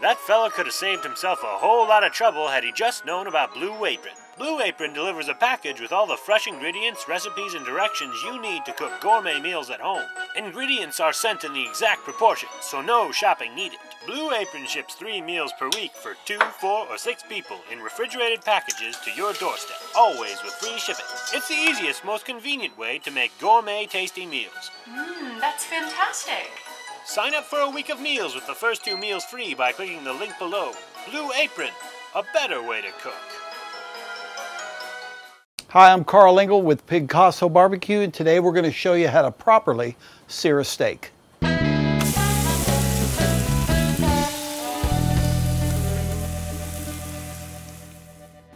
That fella could have saved himself a whole lot of trouble had he just known about Blue Apron. Blue Apron delivers a package with all the fresh ingredients, recipes, and directions you need to cook gourmet meals at home. Ingredients are sent in the exact proportions, so no shopping needed. Blue Apron ships 3 meals per week for 2, 4, or 6 people in refrigerated packages to your doorstep, always with free shipping. It's the easiest, most convenient way to make gourmet tasty meals. That's fantastic. Sign up for a week of meals with the first 2 meals free by clicking the link below. Blue Apron, a better way to cook. Hi, I'm Karl Engel with Picasso Barbecue, and today we're going to show you how to properly sear a steak.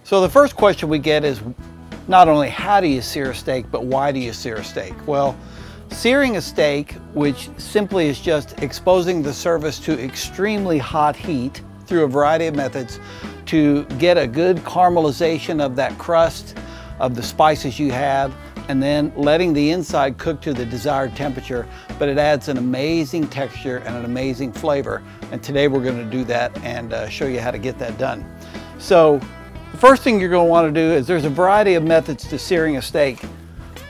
So the first question we get is not only how do you sear a steak, but why do you sear a steak? Well, searing a steak, which simply is just exposing the surface to extremely hot heat through a variety of methods to get a good caramelization of that crust, of the spices you have, and then letting the inside cook to the desired temperature, but it adds an amazing texture and an amazing flavor. And today we're going to do that and show you how to get that done. So the first thing you're going to want to do is there's a variety of methods to searing a steak.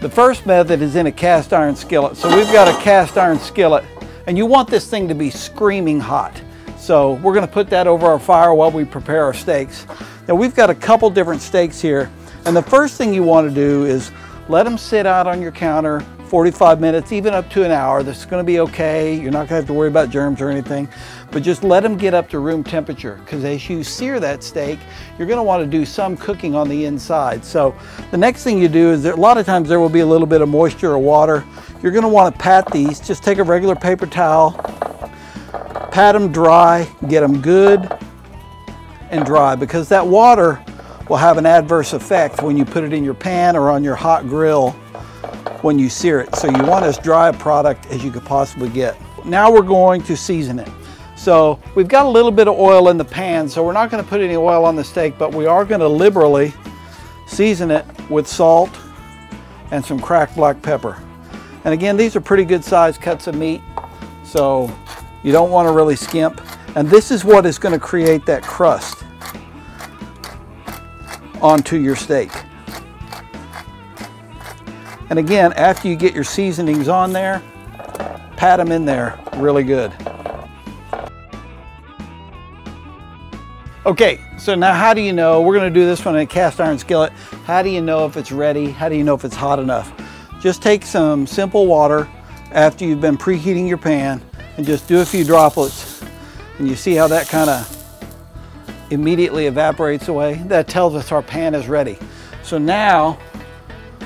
The first method is in a cast iron skillet. So we've got a cast iron skillet, and you want this thing to be screaming hot. So we're going to put that over our fire while we prepare our steaks. Now we've got a couple different steaks here. And the first thing you want to do is let them sit out on your counter 45 minutes, even up to an hour. This is going to be okay. You're not going to have to worry about germs or anything, but just let them get up to room temperature, because as you sear that steak, you're going to want to do some cooking on the inside. So the next thing you do is that a lot of times there will be a little bit of moisture or water. You're going to want to pat these. Just take a regular paper towel, pat them dry, get them good and dry, because that water will have an adverse effect when you put it in your pan or on your hot grill when you sear it. So you want as dry a product as you could possibly get. Now we're going to season it. So we've got a little bit of oil in the pan, so we're not going to put any oil on the steak, but we are going to liberally season it with salt and some cracked black pepper. And again, these are pretty good sized cuts of meat, so you don't want to really skimp. And this is what is going to create that crust onto your steak. And again, after you get your seasonings on there, pat them in there really good. Okay, so now how do you know? We're going to do this one in a cast iron skillet. How do you know if it's ready? How do you know if it's hot enough? Just take some simple water after you've been preheating your pan and just do a few droplets, and you see how that kind of immediately evaporates away. That tells us our pan is ready. So now,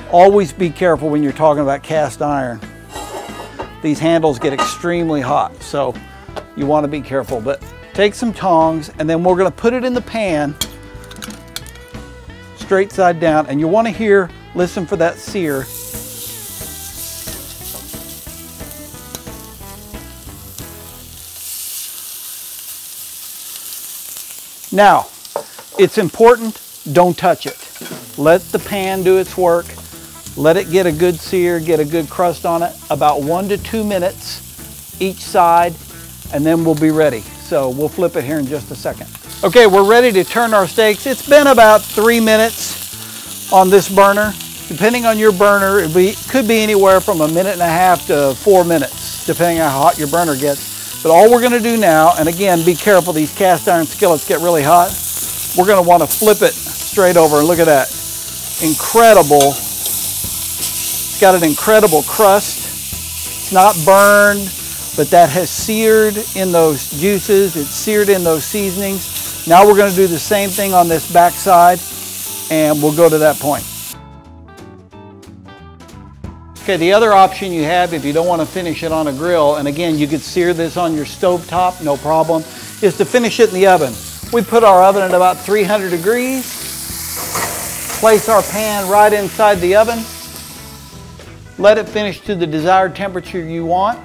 always be careful when you're talking about cast iron. These handles get extremely hot, so you want to be careful. But take some tongs, and then we're going to put it in the pan straight side down, and you want to listen for that sear. Now, it's important, don't touch it. Let the pan do its work. Let it get a good sear, get a good crust on it, about 1 to 2 minutes each side, and then we'll be ready. So we'll flip it here in just a second. Okay, we're ready to turn our steaks. It's been about 3 minutes on this burner. Depending on your burner, it could be anywhere from 1.5 minutes to 4 minutes, depending on how hot your burner gets. But all we're going to do now, and again, be careful, these cast iron skillets get really hot. We're going to want to flip it straight over, and look at that. Incredible. It's got an incredible crust. It's not burned, but that has seared in those juices. It's seared in those seasonings. Now we're going to do the same thing on this back side, and we'll go to that point. Okay, the other option you have if you don't want to finish it on a grill, and again, you could sear this on your stove top, no problem, is to finish it in the oven. We put our oven at about 300 degrees, place our pan right inside the oven, let it finish to the desired temperature you want,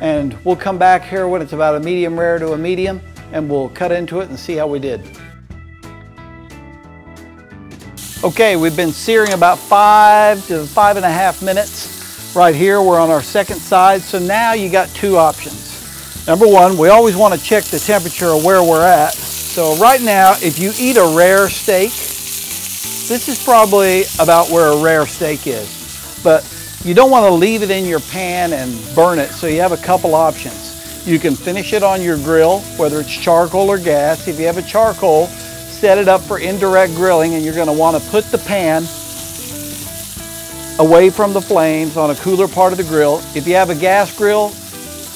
and we'll come back here when it's about a medium rare to a medium, and we'll cut into it and see how we did. Okay, we've been searing about 5 to 5.5 minutes. Right here, we're on our second side. So now you got 2 options. Number one, we always want to check the temperature of where we're at. So right now, if you eat a rare steak, this is probably about where a rare steak is. But you don't want to leave it in your pan and burn it, so you have a couple options. You can finish it on your grill, whether it's charcoal or gas. If you have a charcoal, set it up for indirect grilling, and you're going to want to put the pan away from the flames on a cooler part of the grill. If you have a gas grill,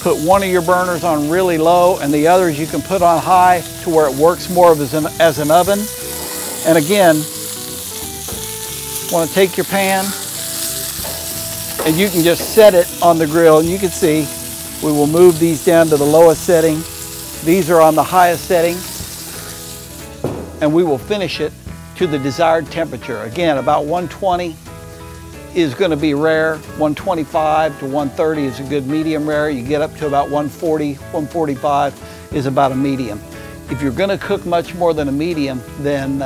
put one of your burners on really low and the others you can put on high to where it works more as an oven. And again, want to take your pan and you can just set it on the grill, and you can see we will move these down to the lowest setting. These are on the highest setting, and we will finish it to the desired temperature. Again, about 120 is going to be rare. 125 to 130 is a good medium rare. You get up to about 140, 145 is about a medium. If you're going to cook much more than a medium, then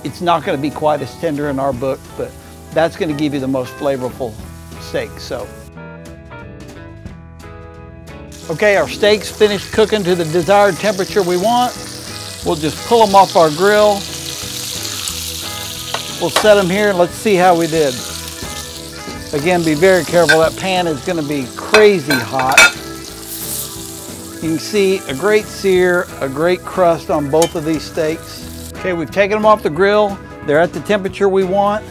it's not going to be quite as tender in our book, but that's going to give you the most flavorful steak. So, okay, our steak's finished cooking to the desired temperature we want. We'll just pull them off our grill. We'll set them here and let's see how we did. Again, be very careful. That pan is going to be crazy hot. You can see a great sear, a great crust on both of these steaks. Okay, we've taken them off the grill. They're at the temperature we want,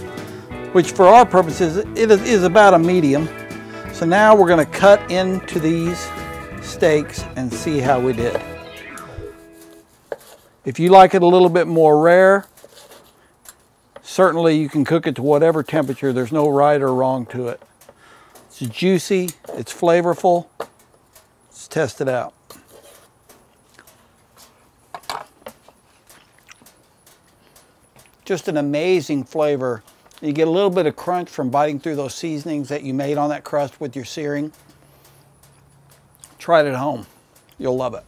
which for our purposes, it is about a medium. So now we're going to cut into these steaks and see how we did. If you like it a little bit more rare, certainly you can cook it to whatever temperature. There's no right or wrong to it. It's juicy, it's flavorful. Let's test it out. Just an amazing flavor. You get a little bit of crunch from biting through those seasonings that you made on that crust with your searing. Try it at home. You'll love it.